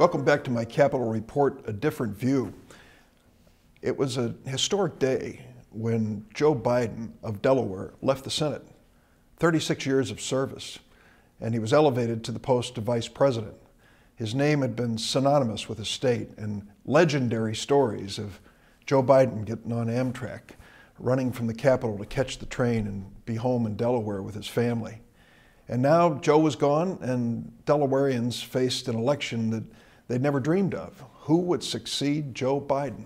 Welcome back to my Capitol Report, A Different View. It was a historic day when Joe Biden of Delaware left the Senate. 36 years of service, and he was elevated to the post of vice president. His name had been synonymous with his state, and legendary stories of Joe Biden getting on Amtrak, running from the Capitol to catch the train and be home in Delaware with his family. And now Joe was gone, and Delawareans faced an election that they'd never dreamed of. Who would succeed Joe Biden?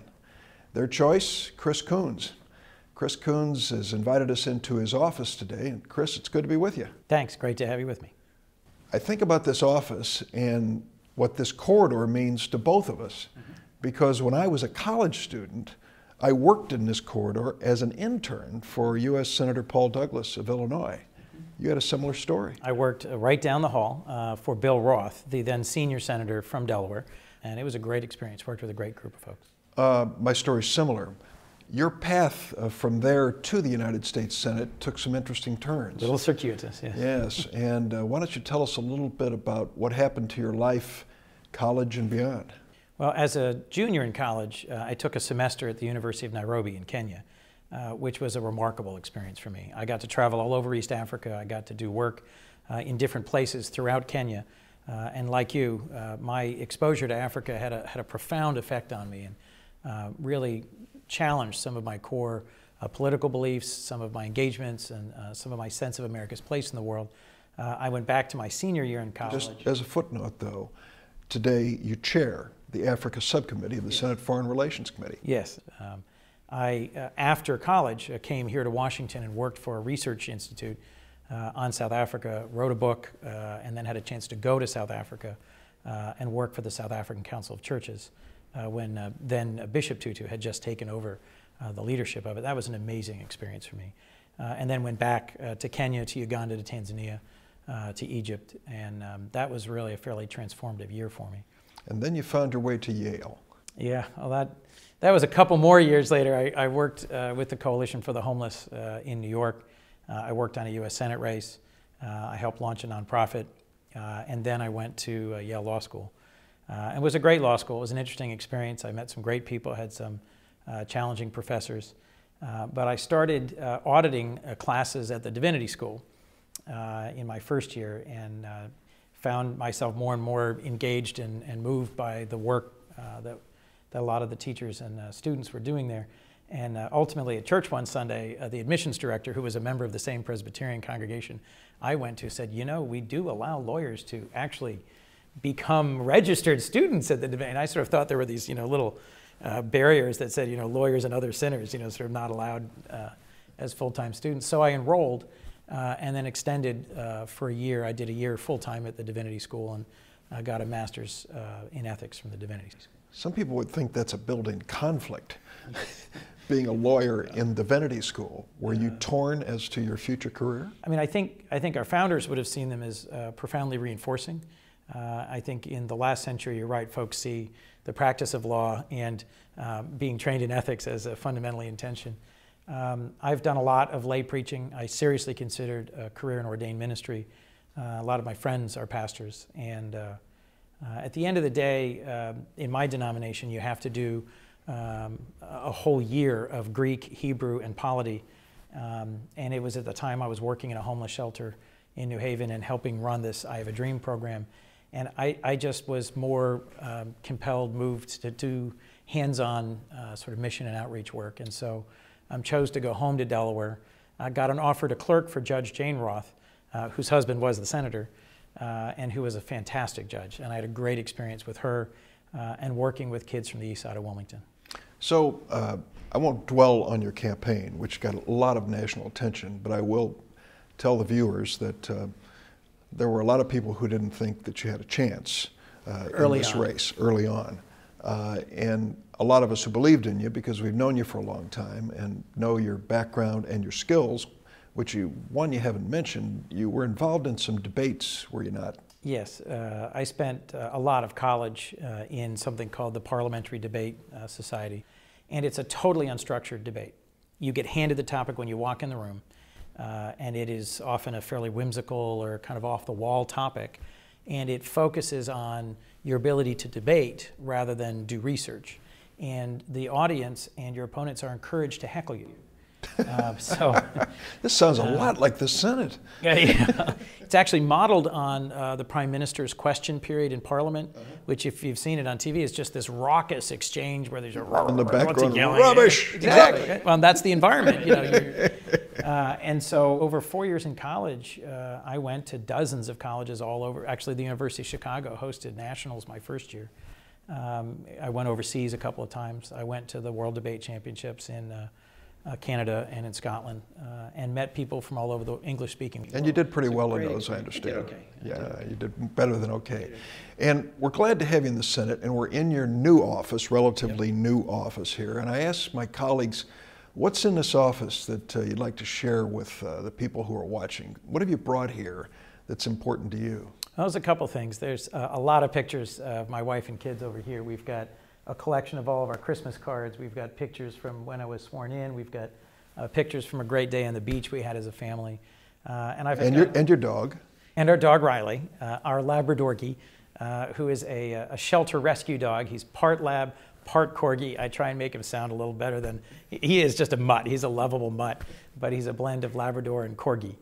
Their choice, Chris Coons. Chris Coons has invited us into his office today. And Chris, it's good to be with you. Thanks, great to have you with me. I think about this office and what this corridor means to both of us. Because when I was a college student, I worked in this corridor as an intern for U.S. Senator Paul Douglas of Illinois. You had a similar story. I worked right down the hall for Bill Roth, the then senior senator from Delaware, and it was a great experience. Worked with a great group of folks. My story's similar. Your path from there to the United States Senate took some interesting turns. A little circuitous, yes. Yes, and why don't you tell us a little bit about what happened to your life, college and beyond? Well, as a junior in college, I took a semester at the University of Nairobi in Kenya, which was a remarkable experience for me. I got to travel all over East Africa. I got to do work in different places throughout Kenya. And like you, my exposure to Africa had a profound effect on me and really challenged some of my core political beliefs, some of my engagements, and some of my sense of America's place in the world. I went back to my senior year in college. Just as a footnote, though, today you chair the Africa Subcommittee of the Senate Foreign Relations Committee. Yes. After college, came here to Washington and worked for a research institute on South Africa, wrote a book, and then had a chance to go to South Africa and work for the South African Council of Churches when then Bishop Tutu had just taken over the leadership of it. That was an amazing experience for me. And then went back to Kenya, to Uganda, to Tanzania, to Egypt, and that was really a fairly transformative year for me. And then you found your way to Yale. Yeah, well, that was a couple more years later. I worked with the Coalition for the Homeless in New York. I worked on a U.S. Senate race. I helped launch a nonprofit. And then I went to Yale Law School. It was a great law school. It was an interesting experience. I met some great people, had some challenging professors. But I started auditing classes at the Divinity School in my first year and found myself more and more engaged and moved by the work that a lot of the teachers and students were doing there. And ultimately at church one Sunday, the admissions director, who was a member of the same Presbyterian congregation I went to, said, you know, we do allow lawyers to actually become registered students at the Divinity. And I sort of thought there were these, little barriers that said, lawyers and other sinners, sort of not allowed as full-time students. So I enrolled and then extended for a year. I did a year full-time at the Divinity School and got a master's in ethics from the Divinity School. Some people would think that's a built-in conflict, being a lawyer in Divinity School. Were you torn as to your future career? I mean, I think our founders would have seen them as profoundly reinforcing. I think in the last century, you're right, folks see the practice of law and being trained in ethics as fundamentally in tension. I've done a lot of lay preaching. I seriously considered a career in ordained ministry. A lot of my friends are pastors, and at the end of the day, in my denomination, you have to do a whole year of Greek, Hebrew, and polity. And it was at the time I was working in a homeless shelter in New Haven and helping run this I Have a Dream program. And I just was more compelled, moved to do hands-on sort of mission and outreach work. And so chose to go home to Delaware. I got an offer to clerk for Judge Jane Roth, whose husband was the senator. And who was a fantastic judge. And I had a great experience with her and working with kids from the east side of Wilmington. So I won't dwell on your campaign, which got a lot of national attention, but I will tell the viewers that there were a lot of people who didn't think that you had a chance in this race early on. And a lot of us who believed in you because we've known you for a long time and know your background and your skills, which one you haven't mentioned, you were involved in some debates, were you not? Yes, I spent a lot of college in something called the Parliamentary Debate Society, and it's a totally unstructured debate. You get handed the topic when you walk in the room, and it is often a fairly whimsical or kind of off-the-wall topic, and it focuses on your ability to debate rather than do research. And the audience and your opponents are encouraged to heckle you. This sounds a lot like the Senate. Yeah. It's actually modeled on the Prime Minister's question period in Parliament, which, if you've seen it on TV, is just this raucous exchange where there's a in the background, yelling. rubbish. Exactly. Well, that's the environment, you know. And so, over 4 years in college, I went to dozens of colleges all over. Actually, the University of Chicago hosted nationals my first year. I went overseas a couple of times. I went to the World Debate Championships in Canada and in Scotland, and met people from all over the English-speaking world. And you did pretty well in those, I understand. Okay. Yeah, you did better than okay. And we're glad to have you in the Senate, and we're in your new office, relatively new office here. And I asked my colleagues, what's in this office that you'd like to share with the people who are watching? What have you brought here that's important to you? Well, there's a couple things. There's a lot of pictures of my wife and kids over here. We've got a collection of all of our Christmas cards. We've got pictures from when I was sworn in. We've got pictures from a great day on the beach we had as a family. And your dog. And our dog Riley, our Labradorkie, who is a shelter rescue dog. He's part lab, part corgi. I try and make him sound a little better than, he is just a mutt. He's a lovable mutt, but he's a blend of Labrador and corgi.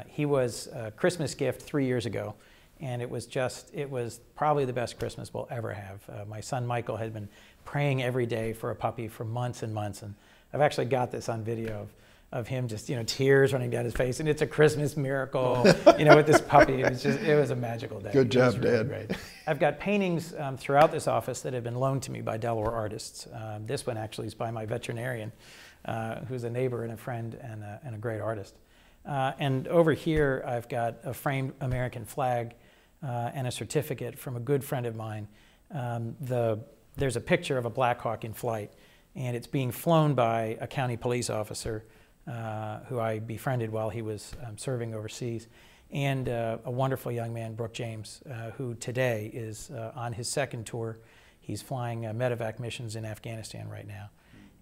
He was a Christmas gift 3 years ago. And it was probably the best Christmas we'll ever have. My son Michael had been praying every day for a puppy for months and months. And I've actually got this on video of him just, you know, tears running down his face. And it's a Christmas miracle, you know, with this puppy. It was a magical day. Good job, really Dad. Great. I've got paintings throughout this office that have been loaned to me by Delaware artists. This one actually is by my veterinarian, who's a neighbor and a friend and a great artist. And over here, I've got a framed American flag and a certificate from a good friend of mine. There's a picture of a Black Hawk in flight, and it's being flown by a county police officer who I befriended while he was serving overseas, and a wonderful young man, Brooke James, who today is on his second tour. He's flying medevac missions in Afghanistan right now.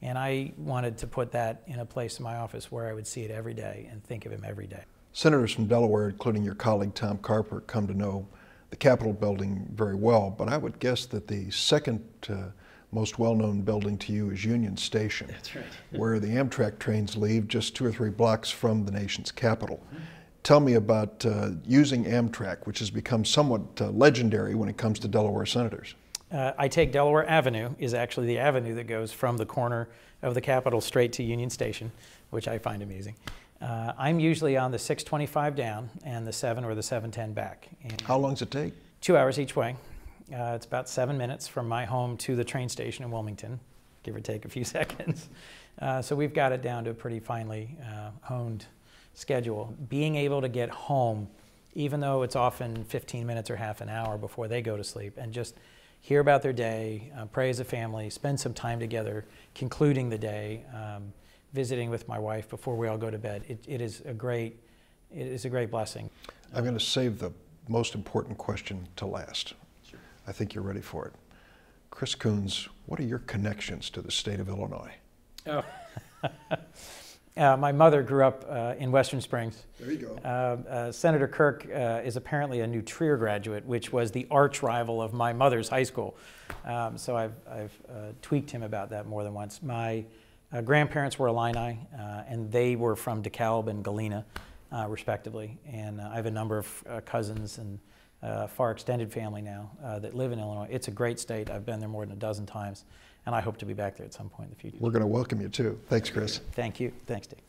And I wanted to put that in a place in my office where I would see it every day and think of him every day. Senators from Delaware, including your colleague Tom Carper, come to know the Capitol building very well, but I would guess that the second most well-known building to you is Union Station. That's right. Where the Amtrak trains leave just 2 or 3 blocks from the nation's capital. Tell me about using Amtrak, which has become somewhat legendary when it comes to Delaware senators. I take Delaware Avenue, is actually the avenue that goes from the corner of the Capitol straight to Union Station, which I find amusing. I'm usually on the 625 down and the 7 or the 710 back. And how long does it take? 2 hours each way. It's about 7 minutes from my home to the train station in Wilmington, give or take a few seconds. So we've got it down to a pretty finely honed schedule. Being able to get home, even though it's often 15 minutes or half an hour before they go to sleep, and just hear about their day, pray as a family, spend some time together, concluding the day, visiting with my wife before we all go to bed. It is a great blessing. I'm going to save the most important question to last. Sure. I think you're ready for it. Chris Coons, what are your connections to the state of Illinois? Oh. My mother grew up in Western Springs. There you go. Senator Kirk is apparently a New Trier graduate, which was the arch rival of my mother's high school. So I've tweaked him about that more than once. My grandparents were Illini, and they were from DeKalb and Galena, respectively. And I have a number of cousins and far extended family now that live in Illinois. It's a great state. I've been there more than a dozen times. And I hope to be back there at some point in the future. We're going to welcome you too. Thanks, Chris. Thank you. Thanks, Dick.